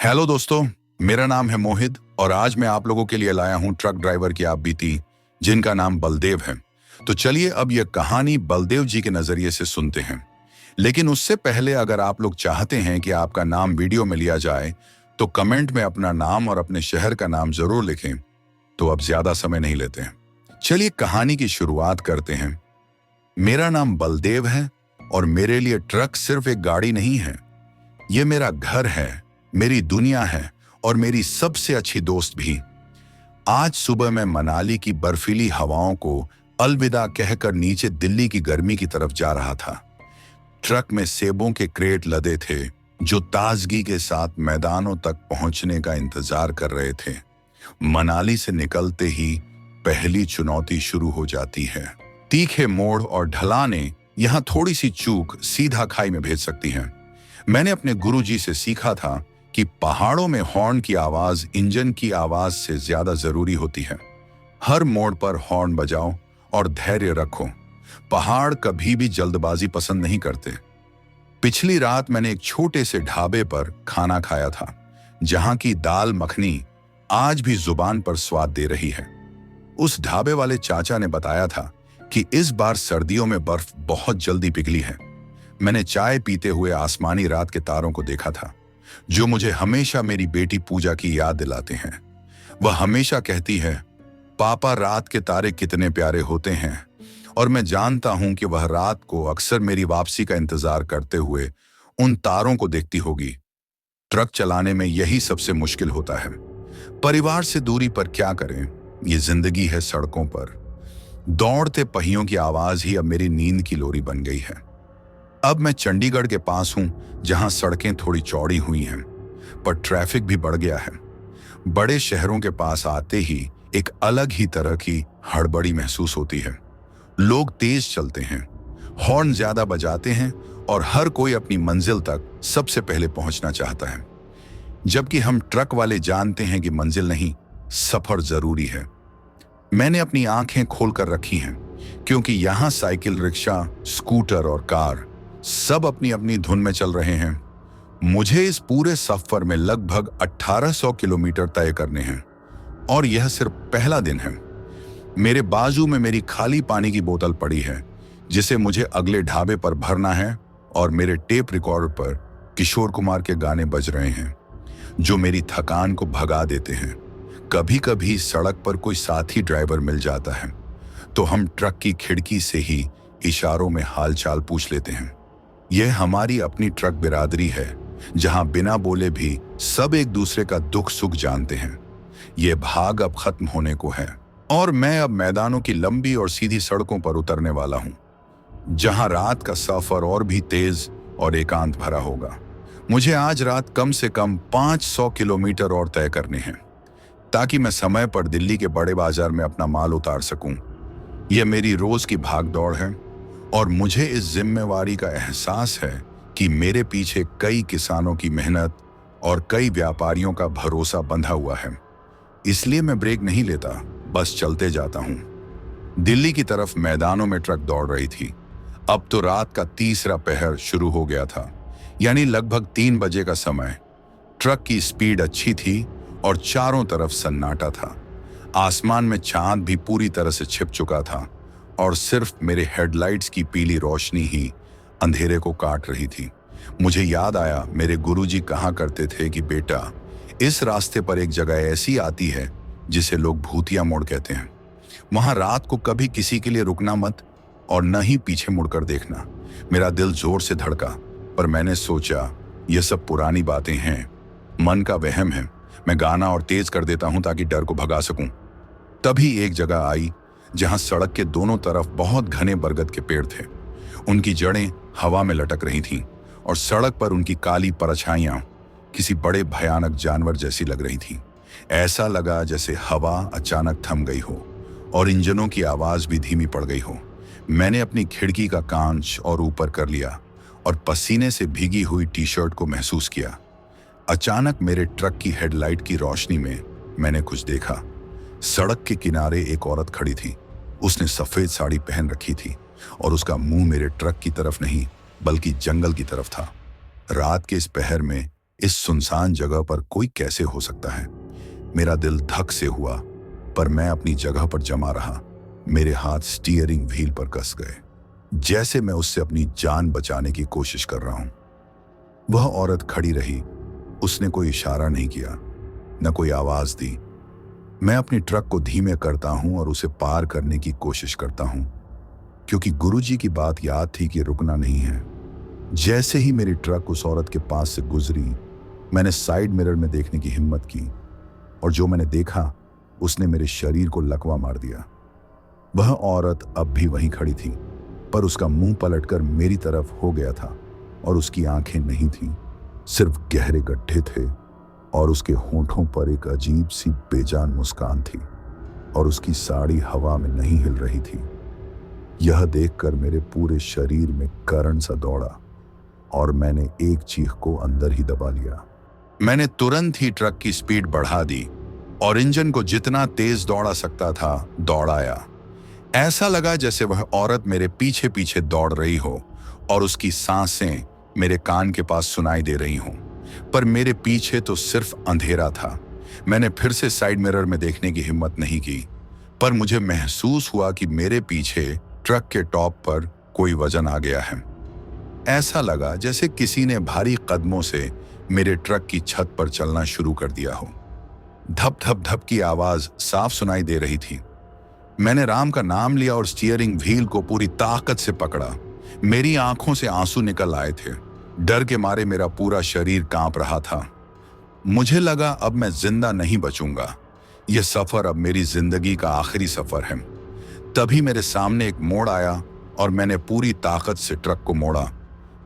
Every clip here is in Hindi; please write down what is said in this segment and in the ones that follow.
हेलो दोस्तों, मेरा नाम है मोहित और आज मैं आप लोगों के लिए लाया हूं ट्रक ड्राइवर की आप बीती जिनका नाम बलदेव है। तो चलिए अब यह कहानी बलदेव जी के नजरिए से सुनते हैं। लेकिन उससे पहले अगर आप लोग चाहते हैं कि आपका नाम वीडियो में लिया जाए तो कमेंट में अपना नाम और अपने शहर का नाम जरूर लिखें। तो अब ज्यादा समय नहीं लेते हैं, चलिए कहानी की शुरुआत करते हैं। मेरा नाम बलदेव है और मेरे लिए ट्रक सिर्फ एक गाड़ी नहीं है, ये मेरा घर है, मेरी दुनिया है और मेरी सबसे अच्छी दोस्त भी। आज सुबह मैं मनाली की बर्फीली हवाओं को अलविदा कहकर नीचे दिल्ली की गर्मी की तरफ जा रहा था। ट्रक में सेबों के क्रेट लदे थे जो ताजगी के साथ मैदानों तक पहुंचने का इंतजार कर रहे थे। मनाली से निकलते ही पहली चुनौती शुरू हो जाती है। तीखे मोड़ और ढलाने यहां थोड़ी सी चूक सीधा खाई में भेज सकती हैं। मैंने अपने गुरुजी से सीखा था कि पहाड़ों में हॉर्न की आवाज इंजन की आवाज से ज्यादा जरूरी होती है। हर मोड़ पर हॉर्न बजाओ और धैर्य रखो। पहाड़ कभी भी जल्दबाजी पसंद नहीं करते। पिछली रात मैंने एक छोटे से ढाबे पर खाना खाया था, जहां की दाल मखनी आज भी जुबान पर स्वाद दे रही है। उस ढाबे वाले चाचा ने बताया था कि इस बार सर्दियों में बर्फ बहुत जल्दी पिघली है। मैंने चाय पीते हुए आसमानी रात के तारों को देखा था, जो मुझे हमेशा मेरी बेटी पूजा की याद दिलाते हैं। वह हमेशा कहती है, पापा रात के तारे कितने प्यारे होते हैं, और मैं जानता हूं कि वह रात को अक्सर मेरी वापसी का इंतजार करते हुए उन तारों को देखती होगी। ट्रक चलाने में यही सबसे मुश्किल होता है। परिवार से दूरी पर क्या करें, ये जिंदगी है सड़कों पर। दौड़ते पहियों की आवाज ही अब मेरी नींद की लोरी बन गई है। अब मैं चंडीगढ़ के पास हूं, जहां सड़कें थोड़ी चौड़ी हुई हैं, पर ट्रैफिक भी बढ़ गया है। बड़े शहरों के पास आते ही एक अलग ही तरह की हड़बड़ी महसूस होती है। लोग तेज चलते हैं, हॉर्न ज्यादा बजाते हैं और हर कोई अपनी मंजिल तक सबसे पहले पहुंचना चाहता है। जबकि हम ट्रक वाले जानते हैं कि मंजिल नहीं, सफर जरूरी है। मैंने अपनी आंखें खोलकर रखी हैं, क्योंकि यहां साइकिल, रिक्शा, स्कूटर और कार सब अपनी अपनी धुन में चल रहे हैं। मुझे इस पूरे सफर में लगभग 1800 किलोमीटर तय करने हैं और यह सिर्फ पहला दिन है। मेरे बाजू में मेरी खाली पानी की बोतल पड़ी है, जिसे मुझे अगले ढाबे पर भरना है, और मेरे टेप रिकॉर्डर पर किशोर कुमार के गाने बज रहे हैं, जो मेरी थकान को भगा देते हैं। कभी कभी सड़क पर कोई साथी ड्राइवर मिल जाता है, तो हम ट्रक की खिड़की से ही इशारों में हालचाल पूछ लेते हैं। यह हमारी अपनी ट्रक बिरादरी है, जहां बिना बोले भी सब एक दूसरे का दुख सुख जानते हैं। यह भाग अब खत्म होने को है और मैं अब मैदानों की लंबी और सीधी सड़कों पर उतरने वाला हूं, जहां रात का सफर और भी तेज और एकांत भरा होगा। मुझे आज रात कम से कम 500 किलोमीटर और तय करने हैं, ताकि मैं समय पर दिल्ली के बड़े बाजार में अपना माल उतार सकूं। यह मेरी रोज की भागदौड़ है और मुझे इस जिम्मेवारी का एहसास है कि मेरे पीछे कई किसानों की मेहनत और कई व्यापारियों का भरोसा बंधा हुआ है। इसलिए मैं ब्रेक नहीं लेता, बस चलते जाता हूं। दिल्ली की तरफ मैदानों में ट्रक दौड़ रही थी। अब तो रात का तीसरा पहर शुरू हो गया था, यानी लगभग 3 बजे का समय। ट्रक की स्पीड अच्छी थी और चारों तरफ सन्नाटा था। आसमान में चांद भी पूरी तरह से छिप चुका था और सिर्फ मेरे हेडलाइट्स की पीली रोशनी ही अंधेरे को काट रही थी। मुझे याद आया, मेरे गुरुजी कहा करते थे कि बेटा, इस रास्ते पर एक जगह ऐसी आती है जिसे लोग भूतिया मोड़ कहते हैं। वहां रात को कभी किसी के लिए रुकना मत और न ही पीछे मुड़कर देखना। मेरा दिल जोर से धड़का, पर मैंने सोचा यह सब पुरानी बातें हैं, मन का वहम है। मैं गाना और तेज कर देता हूं ताकि डर को भगा सकूं। तभी एक जगह आई जहां सड़क के दोनों तरफ बहुत घने बरगद के पेड़ थे। उनकी जड़ें हवा में लटक रही थीं और सड़क पर उनकी काली परछाइयां किसी बड़े भयानक जानवर जैसी लग रही थीं। ऐसा लगा जैसे हवा अचानक थम गई हो और इंजनों की आवाज भी धीमी पड़ गई हो। मैंने अपनी खिड़की का कांच और ऊपर कर लिया और पसीने से भीगी हुई टी-शर्ट को महसूस किया। अचानक मेरे ट्रक की हेडलाइट की रोशनी में मैंने कुछ देखा। सड़क के किनारे एक औरत खड़ी थी। उसने सफेद साड़ी पहन रखी थी और उसका मुंह मेरे ट्रक की तरफ नहीं, बल्कि जंगल की तरफ था। रात के इस पहर में इस सुनसान जगह पर कोई कैसे हो सकता है? मेरा दिल धक से हुआ, पर मैं अपनी जगह पर जमा रहा। मेरे हाथ स्टीयरिंग व्हील पर कस गए, जैसे मैं उससे अपनी जान बचाने की कोशिश कर रहा हूं। वह औरत खड़ी रही। उसने कोई इशारा नहीं किया, न कोई आवाज दी। मैं अपनी ट्रक को धीमे करता हूं और उसे पार करने की कोशिश करता हूं, क्योंकि गुरुजी की बात याद थी कि रुकना नहीं है। जैसे ही मेरी ट्रक उस औरत के पास से गुजरी, मैंने साइड मिरर में देखने की हिम्मत की, और जो मैंने देखा उसने मेरे शरीर को लकवा मार दिया। वह औरत अब भी वहीं खड़ी थी, पर उसका मुंह पलटकर मेरी तरफ हो गया था, और उसकी आंखें नहीं थीं, सिर्फ गहरे गड्ढे थे, और उसके होंठों पर एक अजीब सी बेजान मुस्कान थी, और उसकी साड़ी हवा में नहीं हिल रही थी। यह देखकर मेरे पूरे शरीर में करंट सा दौड़ा, और मैंने एक चीख को अंदर ही दबा लिया। मैंने तुरंत ही ट्रक की स्पीड बढ़ा दी और इंजन को जितना तेज दौड़ा सकता था दौड़ाया। ऐसा लगा जैसे वह औरत मेरे पीछे पीछे दौड़ रही हो और उसकी सांसें मेरे कान के पास सुनाई दे रही हों, पर मेरे पीछे तो सिर्फ अंधेरा था। मैंने फिर से साइड मिरर में देखने की हिम्मत नहीं की, पर मुझे महसूस हुआ कि मेरे पीछे ट्रक के टॉप पर कोई वजन आ गया है। ऐसा लगा जैसे किसी ने भारी कदमों से मेरे ट्रक की छत पर चलना शुरू कर दिया हो। धप धप धप की आवाज साफ सुनाई दे रही थी। मैंने राम का नाम लिया और स्टीयरिंग व्हील को पूरी ताकत से पकड़ा। मेरी आंखों से आंसू निकल आए थे। डर के मारे मेरा पूरा शरीर कांप रहा था। मुझे लगा अब मैं जिंदा नहीं बचूंगा। यह सफर अब मेरी जिंदगी का आखिरी सफर है। तभी मेरे सामने एक मोड़ आया और मैंने पूरी ताकत से ट्रक को मोड़ा,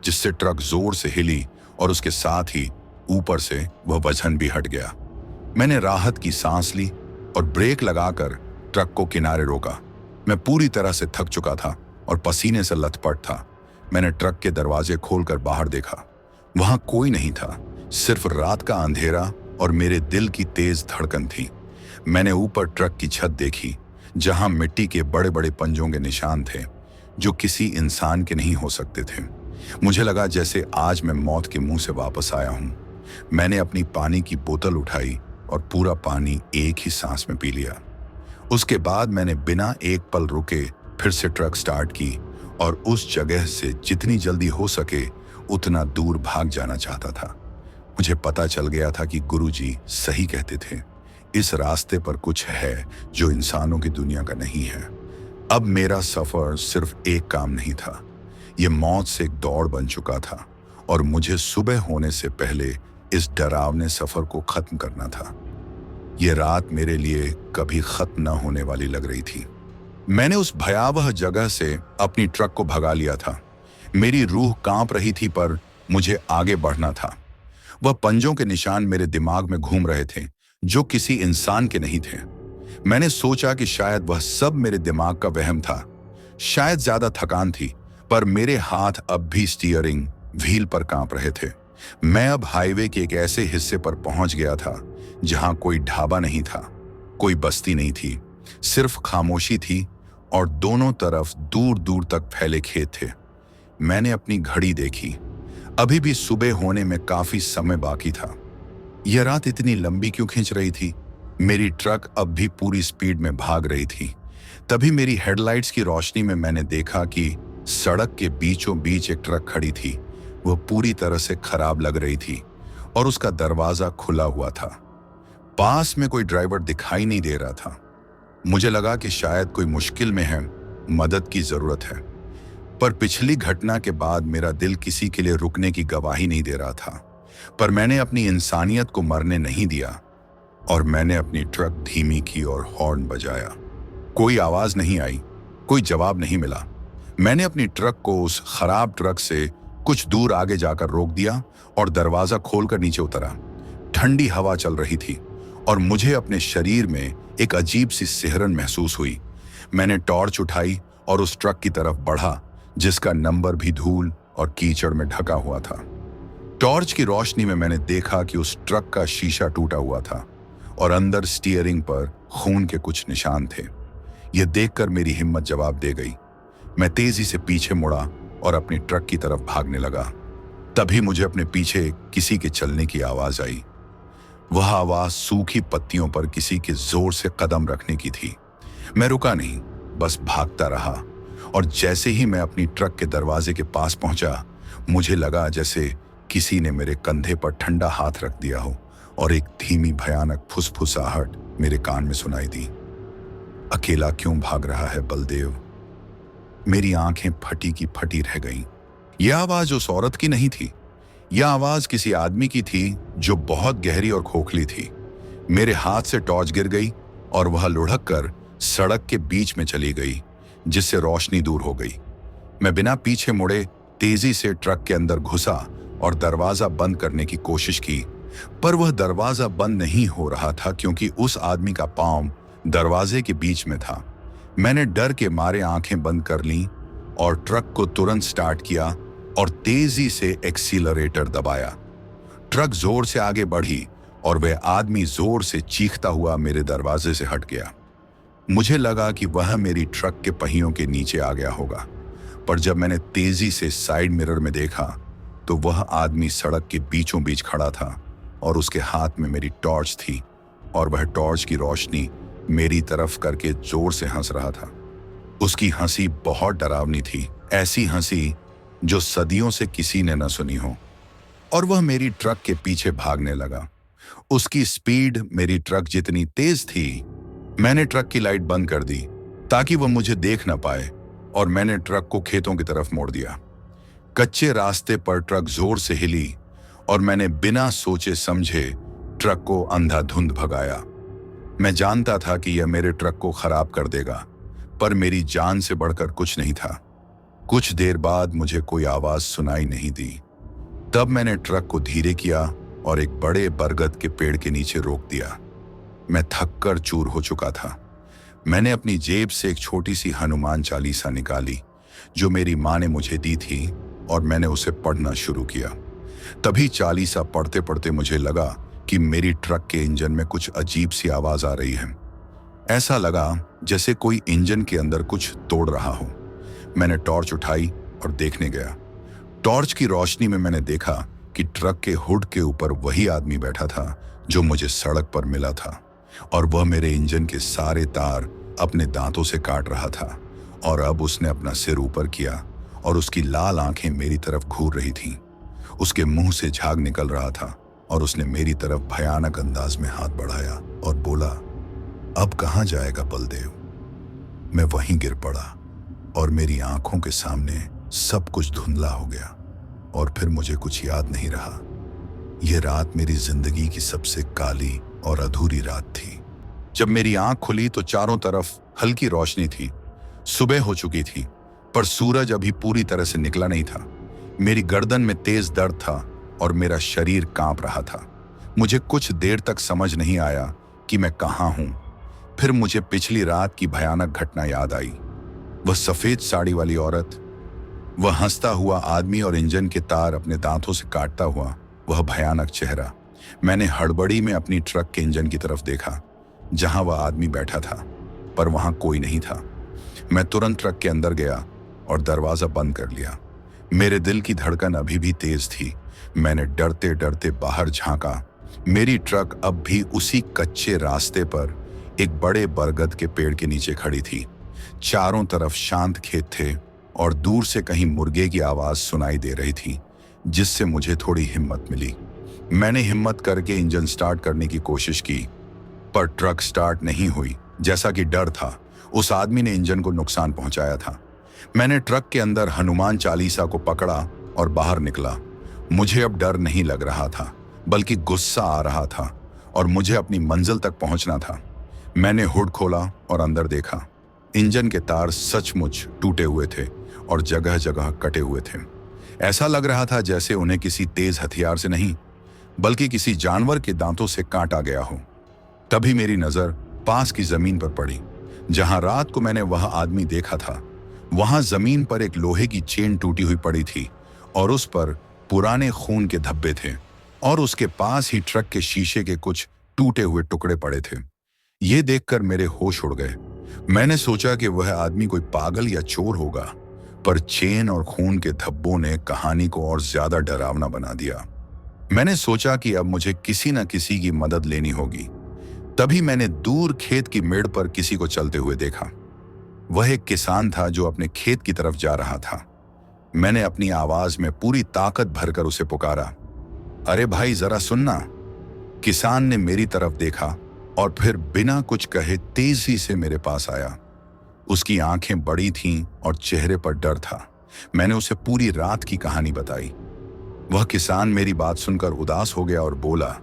जिससे ट्रक जोर से हिली और उसके साथ ही ऊपर से वह वजन भी हट गया। मैंने राहत की सांस ली और ब्रेक लगाकर ट्रक को किनारे रोका। मैं पूरी तरह से थक चुका था और पसीने से लथपथ था। मैंने ट्रक के दरवाजे खोलकर बाहर देखा। वहां कोई नहीं था, सिर्फ रात का अंधेरा और मेरे दिल की तेज धड़कन थी। मैंने ऊपर ट्रक की छत देखी, जहां मिट्टी के बड़े बड़े पंजों के निशान थे, जो किसी इंसान के नहीं हो सकते थे। मुझे लगा जैसे आज मैं मौत के मुंह से वापस आया हूं। मैंने अपनी पानी की बोतल उठाई और पूरा पानी एक ही सांस में पी लिया। उसके बाद मैंने बिना एक पल रुके फिर से ट्रक स्टार्ट की और उस जगह से जितनी जल्दी हो सके उतना दूर भाग जाना चाहता था। मुझे पता चल गया था कि गुरुजी सही कहते थे, इस रास्ते पर कुछ है जो इंसानों की दुनिया का नहीं है। अब मेरा सफर सिर्फ एक काम नहीं था, यह मौत से एक दौड़ बन चुका था, और मुझे सुबह होने से पहले इस डरावने सफर को खत्म करना था। यह रात मेरे लिए कभी खत्म न होने वाली लग रही थी। मैंने उस भयावह जगह से अपनी ट्रक को भगा लिया था। मेरी रूह कांप रही थी, पर मुझे आगे बढ़ना था। वह पंजों के निशान मेरे दिमाग में घूम रहे थे, जो किसी इंसान के नहीं थे। मैंने सोचा कि शायद वह सब मेरे दिमाग का वहम था। शायद ज्यादा थकान थी, पर मेरे हाथ अब भी स्टीयरिंग व्हील पर कांप रहे थे। मैं अब हाईवे के एक ऐसे हिस्से पर पहुंच गया था जहां कोई ढाबा नहीं था, कोई बस्ती नहीं थी, सिर्फ खामोशी थी और दोनों तरफ दूर दूर तक फैले खेत थे। मैंने अपनी घड़ी देखी, अभी भी सुबह होने में काफी समय बाकी था। यह रात इतनी लंबी क्यों खींच रही थी? मेरी ट्रक अब भी पूरी स्पीड में भाग रही थी। तभी मेरी हेडलाइट्स की रोशनी में मैंने देखा कि सड़क के बीचों बीच एक ट्रक खड़ी थी। वह पूरी तरह से खराब लग रही थी और उसका दरवाजा खुला हुआ था। पास में कोई ड्राइवर दिखाई नहीं दे रहा था। मुझे लगा कि शायद कोई मुश्किल में है, मदद की जरूरत है। पर पिछली घटना के बाद मेरा दिल किसी के लिए रुकने की गवाही नहीं दे रहा था। पर मैंने अपनी इंसानियत को मरने नहीं दिया और मैंने अपनी ट्रक धीमी की और हॉर्न बजाया। कोई आवाज नहीं आई, कोई जवाब नहीं मिला। मैंने अपनी ट्रक को उस खराब ट्रक से कुछ दूर आगे जाकर रोक दिया और दरवाजा खोलकर नीचे उतरा। ठंडी हवा चल रही थी और मुझे अपने शरीर में एक अजीब सी सिहरन महसूस हुई। मैंने टॉर्च उठाई और उस ट्रक की तरफ बढ़ा, जिसका नंबर भी धूल और कीचड़ में ढका हुआ था। टॉर्च की रोशनी में मैंने देखा कि उस ट्रक का शीशा टूटा हुआ था और अंदर स्टीयरिंग पर खून के कुछ निशान थे। यह देखकर मेरी हिम्मत जवाब दे गई। मैं तेजी से पीछे मुड़ा और अपनी ट्रक की तरफ भागने लगा। तभी मुझे अपने पीछे किसी के चलने की आवाज आई। वह आवाज सूखी पत्तियों पर किसी के जोर से कदम रखने की थी। मैं रुका नहीं, बस भागता रहा, और जैसे ही मैं अपनी ट्रक के दरवाजे के पास पहुंचा, मुझे लगा जैसे किसी ने मेरे कंधे पर ठंडा हाथ रख दिया हो और एक धीमी भयानक फुसफुसाहट मेरे कान में सुनाई दी। अकेला क्यों भाग रहा है बलदेव? मेरी आंखें फटी की फटी रह गईं। यह आवाज उस औरत की नहीं थी। यह आवाज किसी आदमी की थी जो बहुत गहरी और खोखली थी। मेरे हाथ से टॉर्च गिर गई और वह लुढ़क कर सड़क के बीच में चली गई, जिससे रोशनी दूर हो गई। मैं बिना पीछे मुड़े तेजी से ट्रक के अंदर घुसा और दरवाजा बंद करने की कोशिश की, पर वह दरवाजा बंद नहीं हो रहा था क्योंकि उस आदमी का पांव दरवाजे के बीच में था। मैंने डर के मारे आंखें बंद कर लीं और ट्रक को तुरंत स्टार्ट किया और तेजी से एक्सीलरेटर दबाया। ट्रक जोर से आगे बढ़ी और वह आदमी जोर से चीखता हुआ मेरे दरवाजे से हट गया। मुझे लगा कि वह मेरी ट्रक के पहियों के नीचे आ गया होगा, पर जब मैंने तेजी से साइड मिरर में देखा तो वह आदमी सड़क के बीचों बीच खड़ा था और उसके हाथ में मेरी टॉर्च थी, और वह टॉर्च की रोशनी मेरी तरफ करके जोर से हंस रहा था। उसकी हंसी बहुत डरावनी थी, ऐसी हंसी जो सदियों से किसी ने न सुनी हो। और वह मेरी ट्रक के पीछे भागने लगा। उसकी स्पीड मेरी ट्रक जितनी तेज थी। मैंने ट्रक की लाइट बंद कर दी ताकि वह मुझे देख न पाए, और मैंने ट्रक को खेतों की तरफ मोड़ दिया। कच्चे रास्ते पर ट्रक जोर से हिली और मैंने बिना सोचे समझे ट्रक को अंधाधुंध भगाया। मैं जानता था कि यह मेरे ट्रक को खराब कर देगा, पर मेरी जान से बढ़कर कुछ नहीं था। कुछ देर बाद मुझे कोई आवाज सुनाई नहीं दी। तब मैंने ट्रक को धीरे किया और एक बड़े बरगद के पेड़ के नीचे रोक दिया। मैं थक कर चूर हो चुका था। मैंने अपनी जेब से एक छोटी सी हनुमान चालीसा निकाली जो मेरी माँ ने मुझे दी थी, और मैंने उसे पढ़ना शुरू किया। तभी चालीसा पढ़ते पढ़ते मुझे लगा कि मेरी ट्रक के इंजन में कुछ अजीब सी आवाज आ रही है। ऐसा लगा जैसे कोई इंजन के अंदर कुछ तोड़ रहा हो। मैंने टॉर्च उठाई और देखने गया। टॉर्च की रोशनी में मैंने देखा कि ट्रक के हुड के ऊपर वही आदमी बैठा था जो मुझे सड़क पर मिला था, और वह मेरे इंजन के सारे तार अपने दांतों से काट रहा था। और अब उसने अपना सिर ऊपर किया और उसकी लाल आंखें मेरी तरफ घूर रही थीं। उसके मुंह से झाग निकल रहा था और उसने मेरी तरफ भयानक अंदाज में हाथ बढ़ाया और बोला, अब कहाँ जाएगा बलदेव? मैं वहीं गिर पड़ा और मेरी आंखों के सामने सब कुछ धुंधला हो गया, और फिर मुझे कुछ याद नहीं रहा। यह रात मेरी जिंदगी की सबसे काली और अधूरी रात थी। जब मेरी आंख खुली तो चारों तरफ हल्की रोशनी थी। सुबह हो चुकी थी, पर सूरज अभी पूरी तरह से निकला नहीं था। मेरी गर्दन में तेज दर्द था और मेरा शरीर कांप रहा था। मुझे कुछ देर तक समझ नहीं आया कि मैं कहाँ हूं। फिर मुझे पिछली रात की भयानक घटना याद आई। वह सफेद साड़ी वाली औरत, वह हंसता हुआ आदमी और इंजन के तार अपने दांतों से काटता हुआ वह भयानक चेहरा। मैंने हड़बड़ी में अपनी ट्रक के इंजन की तरफ देखा जहां वह आदमी बैठा था, पर वहां कोई नहीं था। मैं तुरंत ट्रक के अंदर गया और दरवाजा बंद कर लिया। मेरे दिल की धड़कन अभी भी तेज थी। मैंने डरते डरते बाहर झांका। मेरी ट्रक अब भी उसी कच्चे रास्ते पर एक बड़े बरगद के पेड़ के नीचे खड़ी थी। चारों तरफ शांत खेत थे और दूर से कहीं मुर्गे की आवाज सुनाई दे रही थी, जिससे मुझे थोड़ी हिम्मत मिली। मैंने हिम्मत करके इंजन स्टार्ट करने की कोशिश की, पर ट्रक स्टार्ट नहीं हुई। जैसा कि डर था, उस आदमी ने इंजन को नुकसान पहुंचाया था। मैंने ट्रक के अंदर हनुमान चालीसा को पकड़ा और बाहर निकला। मुझे अब डर नहीं लग रहा था, बल्कि गुस्सा आ रहा था और मुझे अपनी मंजिल तक पहुंचना था। मैंने हुड खोला और अंदर देखा। इंजन के तार सचमुच टूटे हुए थे और जगह जगह कटे हुए थे। ऐसा लग रहा था जैसे उन्हें किसी तेज हथियार से नहीं, बल्कि किसी जानवर के दांतों से काटा गया हो। तभी मेरी नजर पास की जमीन पर पड़ी जहां रात को मैंने वह आदमी देखा था। वहां जमीन पर एक लोहे की चेन टूटी हुई पड़ी थी और उस पर पुराने खून के धब्बे थे, और उसके पास ही ट्रक के शीशे के कुछ टूटे हुए टुकड़े पड़े थे। ये देखकर मेरे होश उड़ गए। मैंने सोचा कि वह आदमी कोई पागल या चोर होगा, पर चेन और खून के धब्बों ने कहानी को और ज्यादा डरावना बना दिया। मैंने सोचा कि अब मुझे किसी न किसी की मदद लेनी होगी। तभी मैंने दूर खेत की मेड़ पर किसी को चलते हुए देखा। वह एक किसान था जो अपने खेत की तरफ जा रहा था। मैंने अपनी आवाज में पूरी ताकत भरकर उसे पुकारा, अरे भाई जरा सुनना। किसान ने मेरी तरफ देखा और फिर बिना कुछ कहे तेजी से मेरे पास आया। उसकी आंखें बड़ी थीं और चेहरे पर डर था। मैंने उसे पूरी रात की कहानी बताई। वह किसान मेरी बात सुनकर उदास हो गया और बोला,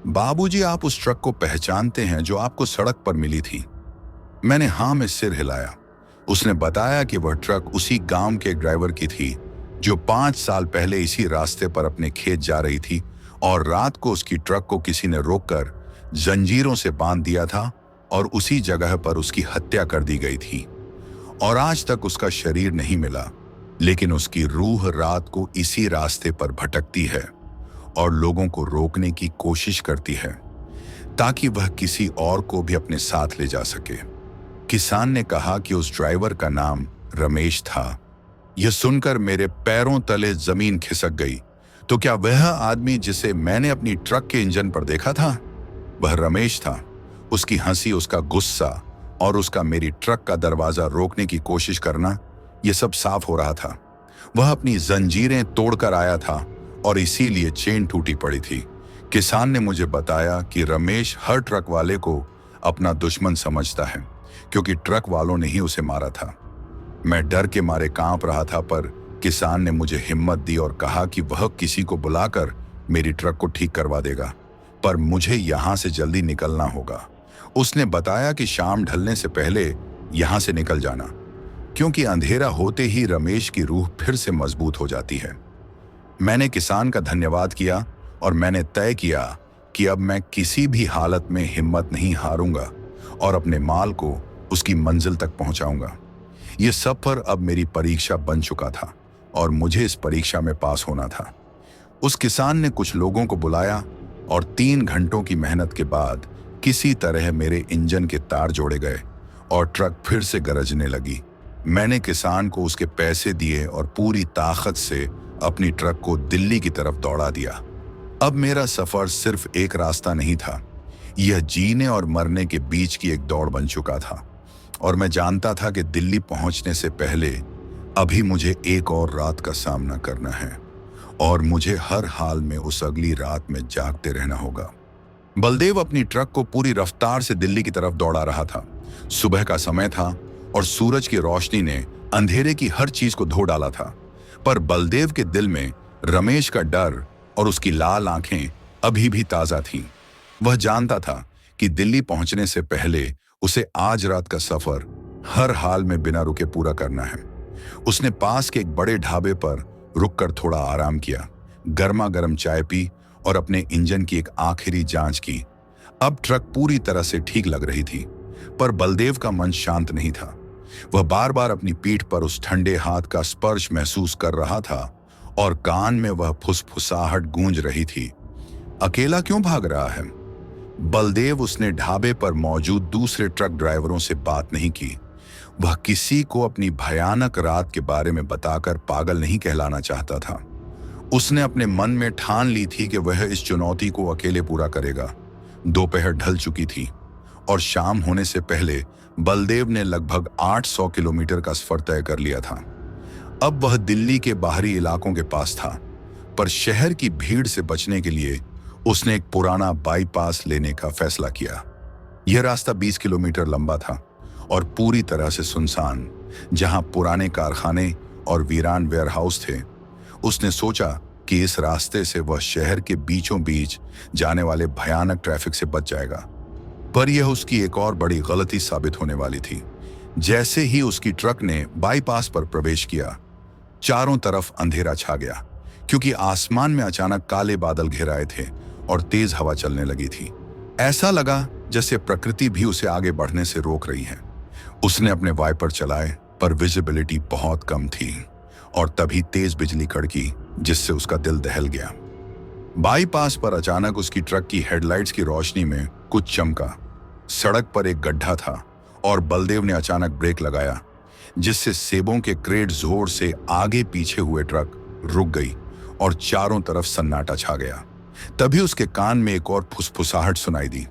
बाबूजी, आप उस ट्रक को पहचानते हैं जो आपको सड़क पर मिली थी? मैंने हाँ में सिर हिलाया। उसने बताया कि वह ट्रक उसी गांव के ड्राइवर की थी जो 5 साल पहले इसी रास्ते पर अपने खेत जा रही थी और रात को उसकी ट्रक को किसी ने रोककर जंजीरों से बांध दिया था और उसी जगह पर उसकी हत्या कर दी गई थी। और आज तक उसका शरीर नहीं मिला, लेकिन उसकी रूह रात को इसी रास्ते पर भटकती है और लोगों को रोकने की कोशिश करती है ताकि वह किसी और को भी अपने साथ ले जा सके। किसान ने कहा कि उस ड्राइवर का नाम रमेश था। यह सुनकर मेरे पैरों तले जमीन खिसक गई। तो क्या वह आदमी जिसे मैंने अपनी ट्रक के इंजन पर देखा था, वह रमेश था? उसकी हंसी, उसका गुस्सा और उसका मेरी ट्रक का दरवाजा रोकने की कोशिश करना, यह सब साफ हो रहा था। वह अपनी जंजीरें तोड़कर आया था और इसीलिए चेन टूटी पड़ी थी। किसान ने मुझे बताया कि रमेश हर ट्रक वाले को अपना दुश्मन समझता है क्योंकि ट्रक वालों ने ही उसे मारा था। मैं डर के मारे कांप रहा था, पर किसान ने मुझे हिम्मत दी और कहा कि वह किसी को बुलाकर मेरी ट्रक को ठीक करवा देगा, पर मुझे यहां से जल्दी निकलना होगा। उसने बताया कि शाम ढलने से पहले यहां से निकल जाना, क्योंकि अंधेरा होते ही रमेश की रूह फिर से मजबूत हो जाती है। मैंने किसान का धन्यवाद किया और मैंने तय किया कि अब मैं किसी भी हालत में हिम्मत नहीं हारूंगा और अपने माल को उसकी मंजिल तक पहुंचाऊंगा। यह सफर अब मेरी परीक्षा बन चुका था और मुझे इस परीक्षा में पास होना था। उस किसान ने कुछ लोगों को बुलाया और 3 घंटों की मेहनत के बाद किसी तरह मेरे इंजन के तार जोड़े गए और ट्रक फिर से गरजने लगी। मैंने किसान को उसके पैसे दिए और पूरी ताकत से अपनी ट्रक को दिल्ली की तरफ दौड़ा दिया। अब मेरा सफर सिर्फ एक रास्ता नहीं था, यह जीने और मरने के बीच की एक दौड़ बन चुका था और मैं जानता था कि दिल्ली पहुंचने से पहले अभी मुझे एक और रात का सामना करना है और मुझे हर हाल में उस अगली रात में जागते रहना होगा। बलदेव अपनी ट्रक को पूरी रफ्तार से दिल्ली की तरफ दौड़ा रहा था। सुबह का समय था और सूरज की रोशनी ने अंधेरे की हर चीज को धो डाला था, पर बलदेव के दिल में रमेश का डर और उसकी लाल आंखें अभी भी ताजा थीं। वह जानता था कि दिल्ली पहुंचने से पहले उसे आज रात का सफर हर हाल में बिना रुके पूरा करना है। उसने पास के एक बड़े ढाबे पर रुककर थोड़ा आराम किया, गर्मा गर्म चाय पी और अपने इंजन की एक आखिरी जांच की। अब ट्रक पूरी तरह से ठीक लग रही थी, पर बलदेव का मन शांत नहीं था। वह बार बार अपनी पीठ पर उस ठंडे हाथ का स्पर्श महसूस कर रहा था और कान में वह फुसफुसाहट गूंज रही थी, अकेला क्यों भाग रहा है? बलदेव उसने ढाबे पर मौजूद दूसरे ट्रक ड्राइवरों से बात नहीं की। वह किसी को अपनी भयानक रात के बारे में बताकर पागल नहीं कहलाना चाहता था। उसने अपने मन में ठान ली थी कि वह इस चुनौती को अकेले पूरा करेगा। दोपहर ढल चुकी थी और शाम होने से पहले बलदेव ने लगभग 800 किलोमीटर का सफर तय कर लिया था। अब वह दिल्ली के बाहरी इलाकों के पास था, पर शहर की भीड़ से बचने के लिए उसने एक पुराना बाईपास लेने का फैसला किया। यह रास्ता 20 किलोमीटर लंबा था और पूरी तरह से सुनसान, जहां पुराने कारखाने और वीरान वेयरहाउस थे। उसने सोचा कि इस रास्ते से वह शहर के बीचों बीच जाने वाले भयानक ट्रैफिक से बच जाएगा, पर यह उसकी एक और बड़ी गलती साबित होने वाली थी। जैसे ही उसकी ट्रक ने बाईपास पर प्रवेश किया, चारों तरफ अंधेरा छा गया, क्योंकि आसमान में अचानक काले बादल घेर आए थे और तेज हवा चलने लगी थी। ऐसा लगा जैसे प्रकृति भी उसे आगे बढ़ने से रोक रही है। उसने अपने वाइपर चलाए, पर विजिबिलिटी बहुत कम थी और तभी तेज बिजली कड़की, जिससे उसका दिल दहल गया। बाईपास पर अचानक उसकी ट्रक की हेडलाइट्स की रोशनी में कुछ चमका। सड़क पर एक गड्ढा था और बलदेव ने अचानक ब्रेक लगाया, जिससे सेबों के क्रेट जोर से आगे पीछे हुए ट्रक रुक गई और चारों तरफ सन्नाटा छा गया। तभी उसके कान में एक और फुसफुसाहट सुनाई दी।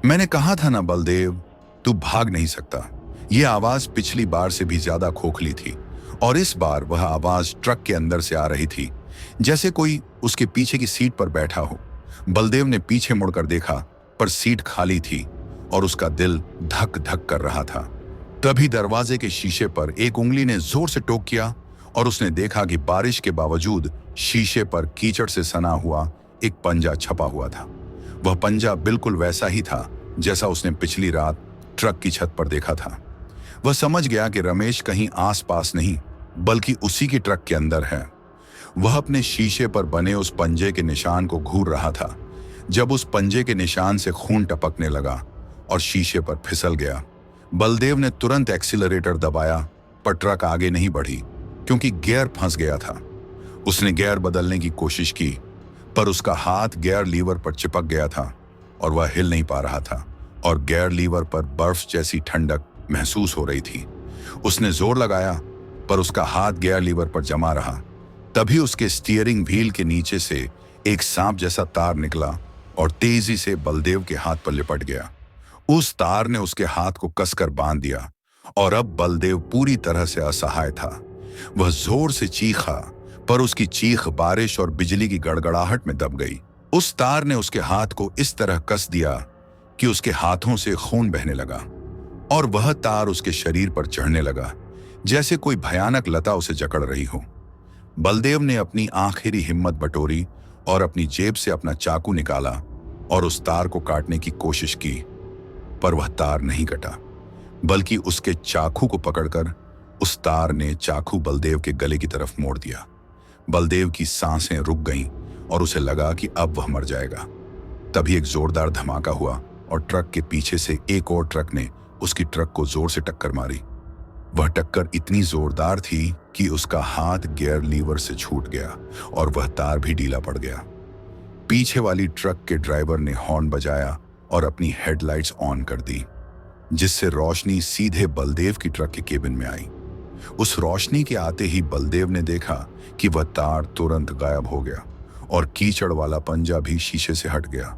मैंने कहा था ना बलदेव, तू भाग नहीं सकता। यह आवाज पिछली बार से भी ज्यादा खोखली थी और इस बार वह आवाज ट्रक के अंदर से आ रही थी, जैसे कोई उसके पीछे की सीट पर बैठा हो। बलदेव ने पीछे मुड़कर देखा, पर सीट खाली थी और उसका दिल धक धक कर रहा था। तभी दरवाजे के शीशे पर एक उंगली ने जोर से टोक किया और उसने देखा कि बारिश के बावजूद शीशे पर कीचड़ से सना हुआ एक पंजा छपा हुआ था। वह पंजा बिल्कुल वैसा ही था जैसा उसने पिछली रात ट्रक की छत पर देखा था। वह समझ गया कि रमेश कहीं आसपास नहीं, बल्कि उसी की ट्रक के अंदर है। वह अपने शीशे पर बने उस पंजे के निशान को घूर रहा था, जब उस पंजे के निशान से खून टपकने लगा और शीशे पर फिसल गया। बलदेव ने तुरंत एक्सीलरेटर दबाया, पर ट्रक आगे नहीं बढ़ी क्योंकि गियर फंस गया था। उसने गियर बदलने की कोशिश की, पर उसका हाथ गियर लीवर पर चिपक गया था और वह हिल नहीं पा रहा था और गियर लीवर पर बर्फ जैसी ठंडक महसूस हो रही थी। उसने जोर लगाया, पर उसका हाथ गियर लीवर पर जमा रहा। तभी उसके स्टीयरिंग व्हील के नीचे से एक सांप जैसा तार निकला और तेजी से बलदेव के हाथ पर लिपट गया। उस तार ने उसके हाथ को कसकर बांध दिया और अब बलदेव पूरी तरह से असहाय था। वह जोर से चीखा, पर उसकी चीख बारिश और बिजली की गड़गड़ाहट में दब गई। उस तार ने उसके हाथ को इस तरह कस दिया कि उसके हाथों से खून बहने लगा और वह तार उसके शरीर पर चढ़ने लगा, जैसे कोई भयानक लता उसे जकड़ रही हो। बलदेव ने अपनी आखिरी हिम्मत बटोरी और अपनी जेब से अपना चाकू निकाला और उस तार को काटने की कोशिश की, पर वह तार नहीं कटा, बल्कि उसके चाकू को पकड़कर उस तार ने चाकू बलदेव के गले की तरफ मोड़ दिया। बलदेव की सांसें रुक गईं और उसे लगा कि अब वह मर जाएगा। तभी एक जोरदार धमाका हुआ और ट्रक के पीछे से एक और ट्रक ने उसकी ट्रक को जोर से टक्कर मारी। वह टक्कर इतनी जोरदार थी कि उसका हाथ गियर लीवर से छूट गया और वह तार भी ढीला पड़ गया। पीछे वाली ट्रक के ड्राइवर ने हॉर्न बजाया और अपनी हेडलाइट्स ऑन कर दी, जिससे रोशनी सीधे बलदेव की ट्रक के केबिन में आई। उस रोशनी के आते ही बलदेव ने देखा कि वह तार तुरंत गायब हो गया और कीचड़ वाला पंजा भी शीशे से हट गया।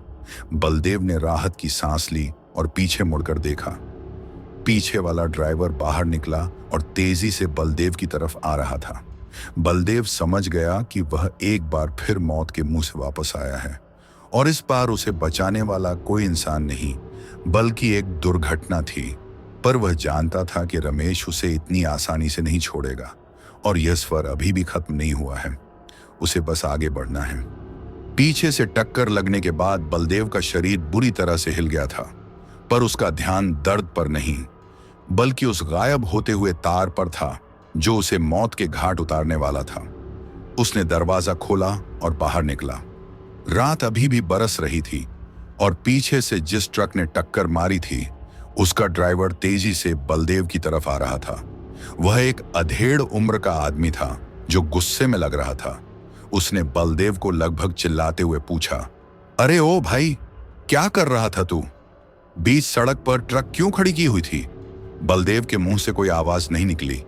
बलदेव ने राहत की सांस ली और पीछे मुड़कर देखा। पीछे वाला ड्राइवर बाहर निकला और तेजी से बलदेव की तरफ आ रहा था। बलदेव समझ गया कि वह एक बार फिर मौत के मुंह से वापस आया है और इस बार उसे बचाने वाला कोई इंसान नहीं, बल्कि एक दुर्घटना थी। पर वह जानता था कि रमेश उसे इतनी आसानी से नहीं छोड़ेगा और यह सफर अभी भी खत्म नहीं हुआ है। उसे बस आगे बढ़ना है। पीछे से टक्कर लगने के बाद बलदेव का शरीर बुरी तरह से हिल गया था, पर उसका ध्यान दर्द पर नहीं, बल्कि उस गायब होते हुए तार पर था जो उसे मौत के घाट उतारने वाला था। उसने दरवाजा खोला और बाहर निकला। रात अभी भी बरस रही थी और पीछे से जिस ट्रक ने टक्कर मारी थी उसका ड्राइवर तेजी से बलदेव की तरफ आ रहा था। वह एक अधेड़ उम्र का आदमी था जो गुस्से में लग रहा था। उसने बलदेव को लगभग चिल्लाते हुए पूछा, अरे ओ भाई, क्या कर रहा था तू? बीच सड़क पर ट्रक क्यों खड़ी की हुई थी? बलदेव के मुंह से कोई आवाज नहीं निकली।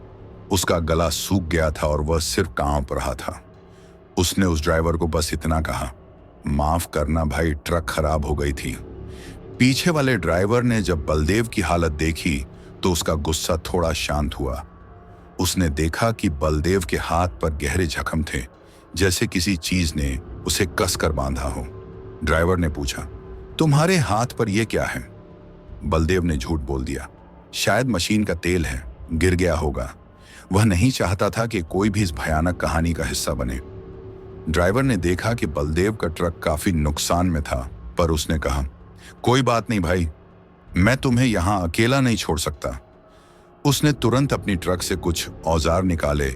उसका गला सूख गया था और वह सिर्फ कांप रहा था। उसने उस ड्राइवर को बस इतना कहा, माफ करना भाई, ट्रक खराब हो गई थी। पीछे वाले ड्राइवर ने जब बलदेव की हालत देखी तो उसका गुस्सा थोड़ा शांत हुआ। उसने देखा कि बलदेव के हाथ पर गहरे जख्म थे, जैसे किसी चीज ने उसे कसकर बांधा हो। ड्राइवर ने पूछा, तुम्हारे हाथ पर यह क्या है? बलदेव ने झूठ बोल दिया, शायद मशीन का तेल है, गिर गया होगा। वह नहीं चाहता था कि कोई भी इस भयानक कहानी का हिस्सा बने। ड्राइवर ने देखा कि बलदेव का ट्रक काफी नुकसान में था, पर उसने कहा, कोई बात नहीं भाई, मैं तुम्हें यहां अकेला नहीं छोड़ सकता। उसने तुरंत अपनी ट्रक से कुछ औजार निकाले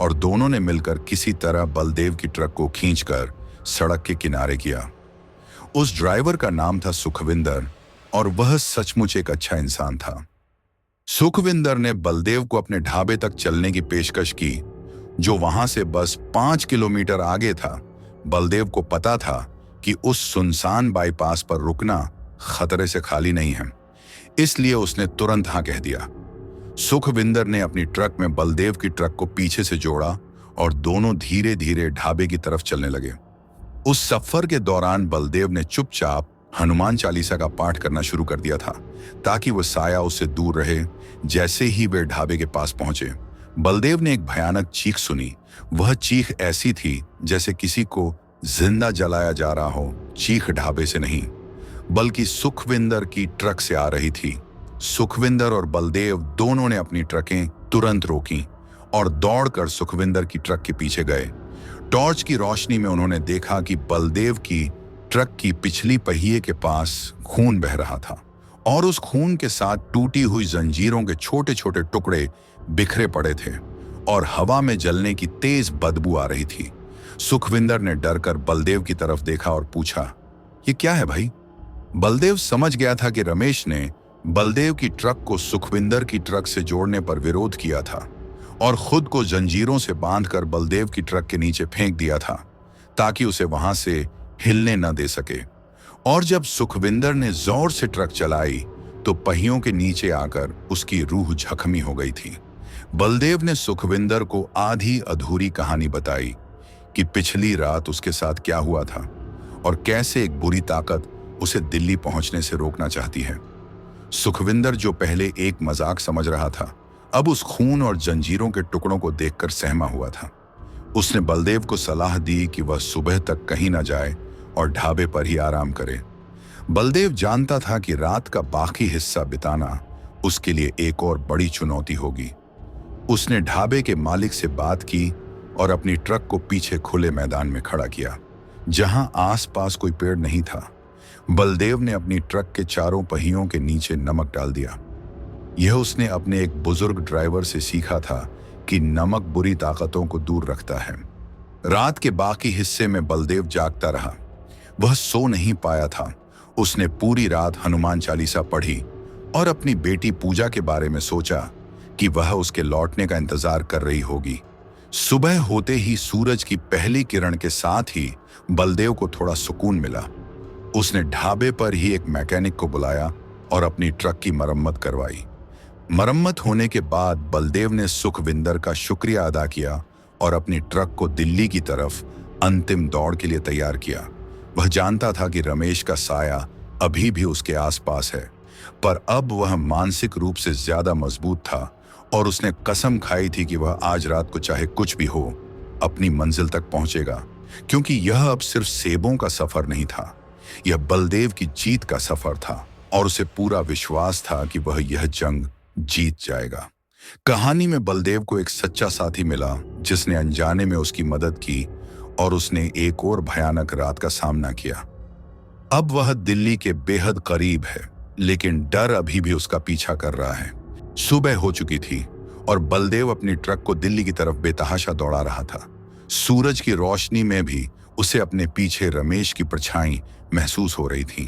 और दोनों ने मिलकर किसी तरह बलदेव की ट्रक को खींचकर सड़क के किनारे किया। उस ड्राइवर का नाम था सुखविंदर और वह सचमुच एक अच्छा इंसान था। सुखविंदर ने बलदेव को अपने ढाबे तक चलने की पेशकश की, जो वहां से बस 5 किलोमीटर आगे था। बलदेव को पता था कि उस सुनसान बाईपास पर रुकना खतरे से खाली नहीं है, इसलिए उसने तुरंत हाँ कह दिया। सुखविंदर ने अपनी ट्रक में बलदेव की ट्रक को पीछे से जोड़ा और दोनों धीरे धीरे ढाबे की तरफ चलने लगे। उस सफर के दौरान बलदेव ने चुपचाप हनुमान चालीसा का पाठ करना शुरू कर दिया था ताकि वह साया उससे दूर रहे। जैसे ही वे ढाबे के पास पहुंचे, बलदेव ने एक भयानक चीख सुनी। वह चीख ऐसी थी जैसे किसी को जिंदा जलाया जा रहा हो। चीख ढाबे से नहीं, बल्कि सुखविंदर की ट्रक से आ रही थी। सुखविंदर और बलदेव दोनों ने अपनी ट्रकें तुरंत रोकीं और दौड़कर सुखविंदर की ट्रक के पीछे गए। टॉर्च की रोशनी में उन्होंने देखा कि बलदेव की ट्रक की पिछली पहिए के पास खून बह रहा था और उस खून के साथ टूटी हुई जंजीरों के छोटे छोटे टुकड़े बिखरे पड़े थे और हवा में जलने की तेज बदबू आ रही थी। सुखविंदर ने डरकर बलदेव की तरफ देखा और पूछा, ये क्या है भाई? बलदेव समझ गया था कि रमेश ने बलदेव की ट्रक को सुखविंदर की ट्रक से जोड़ने पर विरोध किया था और खुद को जंजीरों से बांधकर बलदेव की ट्रक के नीचे फेंक दिया था ताकि उसे वहां से हिलने न दे सके। और जब सुखविंदर ने जोर से ट्रक चलाई तो पहियों के नीचे आकर उसकी रूह जख्मी हो गई थी। बलदेव ने सुखविंदर को आधी अधूरी कहानी बताई कि पिछली रात उसके साथ क्या हुआ था और कैसे एक बुरी ताकत उसे दिल्ली पहुंचने से रोकना चाहती है। सुखविंदर, जो पहले एक मजाक समझ रहा था, अब उस खून और जंजीरों के टुकड़ों को देखकर सहमा हुआ था। उसने बलदेव को सलाह दी कि वह सुबह तक कहीं न जाए और ढाबे पर ही आराम करे। बलदेव जानता था कि रात का बाकी हिस्सा बिताना उसके लिए एक और बड़ी चुनौती होगी। उसने ढाबे के मालिक से बात की और अपनी ट्रक को पीछे खुले मैदान में खड़ा किया, जहां आसपास कोई पेड़ नहीं था। बलदेव ने अपनी ट्रक के चारों पहियों के नीचे नमक डाल दिया। यह उसने अपने एक बुजुर्ग ड्राइवर से सीखा था कि नमक बुरी ताकतों को दूर रखता है। रात के बाकी हिस्से में बलदेव जागता रहा। वह सो नहीं पाया था। उसने पूरी रात हनुमान चालीसा पढ़ी और अपनी बेटी पूजा के बारे में सोचा कि वह उसके लौटने का इंतजार कर रही होगी। सुबह होते ही सूरज की पहली किरण के साथ ही बलदेव को थोड़ा सुकून मिला। उसने ढाबे पर ही एक मैकेनिक को बुलाया और अपनी ट्रक की मरम्मत करवाई। मरम्मत होने के बाद बलदेव ने सुखविंदर का शुक्रिया अदा किया और अपनी ट्रक को दिल्ली की तरफ अंतिम दौड़ के लिए तैयार किया। वह जानता था कि रमेश का साया अभी भी उसके आसपास है, पर अब वह मानसिक रूप से ज्यादा मजबूत था और उसने कसम खाई थी कि वह आज रात को चाहे कुछ भी हो अपनी मंजिल तक पहुंचेगा, क्योंकि यह अब सिर्फ सेबों का सफर नहीं था, यह बलदेव की जीत का सफर था और उसे पूरा विश्वास था कि वह यह जंग जीत जाएगा। कहानी में बलदेव को एक सच्चा साथी मिला जिसने अनजाने में उसकी मदद की और उसने एक और भयानक रात का सामना किया। अब वह दिल्ली के बेहद करीब है, लेकिन डर अभी भी उसका पीछा कर रहा है। सुबह हो चुकी थी और बलदेव अपनी ट्रक को दिल्ली की तरफ बेतहाशा दौड़ा रहा था। सूरज की रोशनी में भी उसे अपने पीछे रमेश की परछाई महसूस हो रही थी,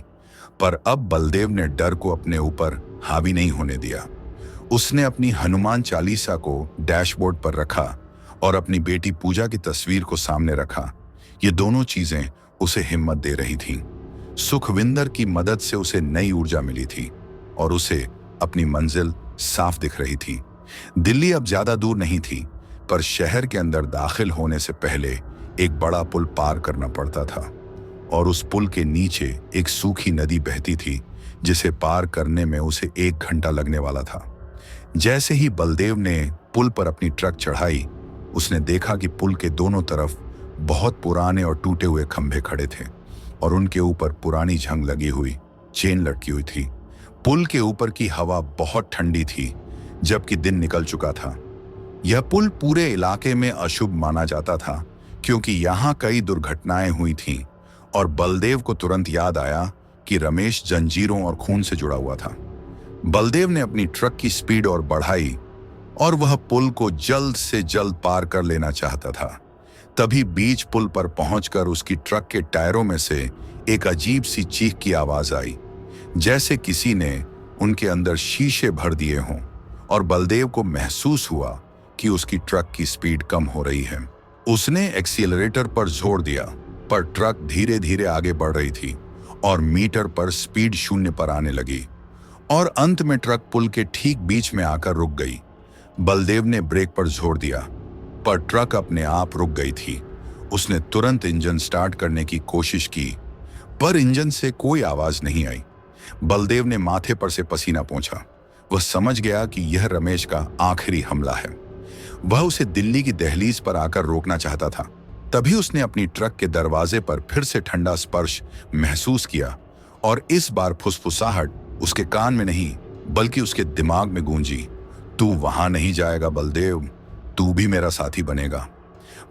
पर अब बलदेव ने डर को अपने ऊपर हावी नहीं होने दिया। उसने अपनी हनुमान चालीसा को डैशबोर्ड पर रखा और अपनी बेटी पूजा की तस्वीर को सामने रखा। ये दोनों चीजें उसे हिम्मत दे रही थीं। सुखविंदर की मदद से उसे नई ऊर्जा मिली थी और उसे अपनी मंजिल साफ दिख रही थी। दिल्ली अब ज्यादा दूर नहीं थी, पर शहर के अंदर दाखिल होने से पहले एक बड़ा पुल पार करना पड़ता था और उस पुल के नीचे एक सूखी नदी बहती थी जिसे पार करने में उसे 1 घंटा लगने वाला था। जैसे ही बलदेव ने पुल पर अपनी ट्रक चढ़ाई, उसने देखा कि पुल के दोनों तरफ बहुत पुराने और टूटे हुए खंभे खड़े थे और उनके ऊपर पुरानी झंग लगी हुई चेन लटकी हुई थी। पुल के ऊपर की हवा बहुत ठंडी थी, जबकि दिन निकल चुका था। यह पुल पूरे इलाके में अशुभ माना जाता था क्योंकि यहाँ कई दुर्घटनाएं हुई थीं और बलदेव को तुरंत याद आया कि रमेश जंजीरों और खून से जुड़ा हुआ था। बलदेव ने अपनी ट्रक की स्पीड और बढ़ाई और वह पुल को जल्द से जल्द पार कर लेना चाहता था। तभी बीच पुल पर पहुंचकर उसकी ट्रक के टायरों में से एक अजीब सी चीख की आवाज आई, जैसे किसी ने उनके अंदर शीशे भर दिए हों, और बलदेव को महसूस हुआ कि उसकी ट्रक की स्पीड कम हो रही है। उसने एक्सीलरेटर पर जोर दिया, पर ट्रक धीरे धीरे आगे बढ़ रही थी और मीटर पर स्पीड 0 पर आने लगी और अंत में ट्रक पुल के ठीक बीच में आकर रुक गई। बलदेव ने ब्रेक पर जोर दिया, पर ट्रक अपने आप रुक गई थी। उसने तुरंत इंजन स्टार्ट करने की कोशिश की, पर इंजन से कोई आवाज नहीं आई। बलदेव ने माथे पर से पसीना पोंछा। वह समझ गया कि यह रमेश का आखिरी हमला है। वह उसे दिल्ली की दहलीज पर आकर रोकना चाहता था। तभी उसने अपनी ट्रक के दरवाजे पर फिर से ठंडा स्पर्श महसूस किया, और इस बार फुसफुसाहट उसके कान में नहीं बल्कि उसके दिमाग में गूंजी। तू वहां नहीं जाएगा बलदेव, तू भी मेरा साथी बनेगा।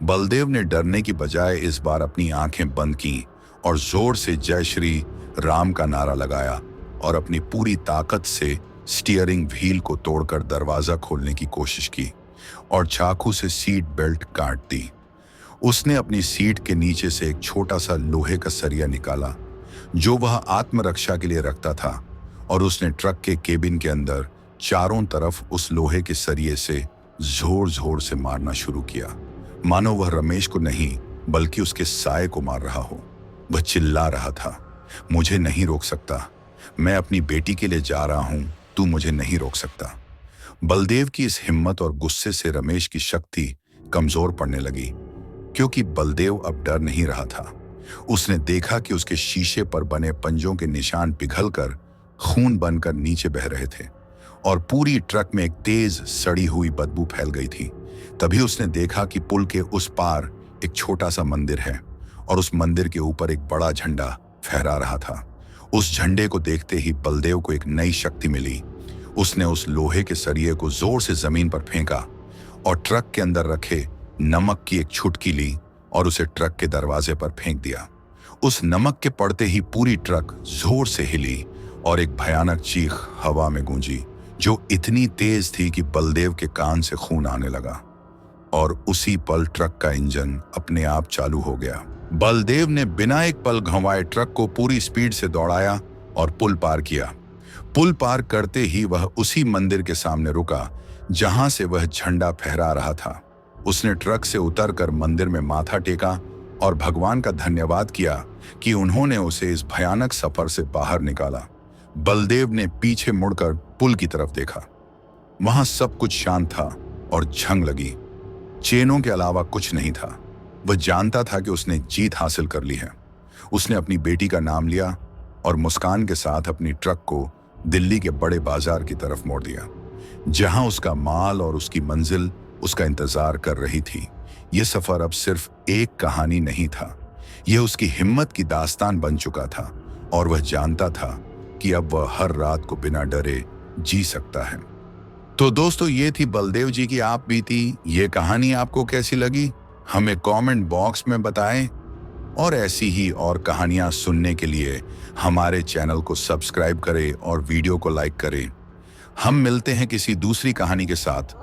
बलदेव ने डरने की बजाय इस बार अपनी आंखें बंद की और जोर से जय श्री राम का नारा लगाया और अपनी पूरी ताकत से स्टीयरिंग व्हील को तोड़कर दरवाजा खोलने की कोशिश की और चाकू से सीट बेल्ट काट दी। उसने अपनी सीट के नीचे से एक छोटा सा लोहे का सरिया निकाला जो वह आत्मरक्षा के लिए रखता था, और उसने ट्रक के केबिन के अंदर चारों तरफ उस लोहे के सरिये से जोर जोर से मारना शुरू किया, मानो वह रमेश को नहीं बल्कि उसके साए को मार रहा हो। वह चिल्ला रहा था, मुझे नहीं रोक सकता, मैं अपनी बेटी के लिए जा रहा हूं, तू मुझे नहीं रोक सकता। बलदेव की इस हिम्मत और गुस्से से रमेश की शक्ति कमजोर पड़ने लगी, क्योंकि बलदेव अब डर नहीं रहा था। उसने देखा कि उसके शीशे पर बने पंजों के निशान पिघलकर खून बनकर नीचे बह रहे थे और पूरी ट्रक में एक तेज सड़ी हुई बदबू फैल गई थी। तभी उसने देखा कि पुल के उस पार एक छोटा सा मंदिर है और उस मंदिर के ऊपर एक बड़ा झंडा फहरा रहा था। उस झंडे को देखते ही बलदेव को एक नई शक्ति मिली। उसने उस लोहे के सरिये को जोर से जमीन पर फेंका और ट्रक के अंदर रखे नमक की एक छुटकी ली और उसे ट्रक के दरवाजे पर फेंक दिया। उस नमक के पड़ते ही पूरी ट्रक जोर से हिली और एक भयानक चीख हवा में गूंजी, जो इतनी तेज थी कि बलदेव के कान से खून आने लगा। और उसी पल ट्रक का इंजन अपने आप चालू हो गया। बलदेव ने बिना एक पल गंवाए ट्रक को पूरी स्पीड से दौड़ाया और पुल पार किया। पुल पार करते ही वह उसी मंदिर के सामने रुका जहां से वह झंडा फहरा रहा था। उसने ट्रक से उतरकर मंदिर में माथा टेका और भगवान का धन्यवाद किया कि उन्होंने उसे इस भयानक सफर से बाहर निकाला। बलदेव ने पीछे मुड़कर पुल की तरफ देखा। वहां सब कुछ शांत था और झंग लगी। चेनों के अलावा कुछ नहीं था। वह जानता था कि उसने जीत हासिल कर ली है। उसने अपनी बेटी का नाम लिया और मुस्कान के साथ अपनी ट्रक को दिल्ली के बड़े बाजार की तरफ मोड़ दिया, जहां उसका माल और उसकी मंजिल उसका इंतजार कर रही थी। यह सफर अब सिर्फ एक कहानी नहीं था, यह उसकी हिम्मत की दास्तान बन चुका था और वह जानता था कि अब वह हर रात को बिना डरे जी सकता है। तो दोस्तों, ये थी बलदेव जी की आप बीती। ये कहानी आपको कैसी लगी हमें कमेंट बॉक्स में बताएं, और ऐसी ही और कहानियां सुनने के लिए हमारे चैनल को सब्सक्राइब करें और वीडियो को लाइक करें। हम मिलते हैं किसी दूसरी कहानी के साथ।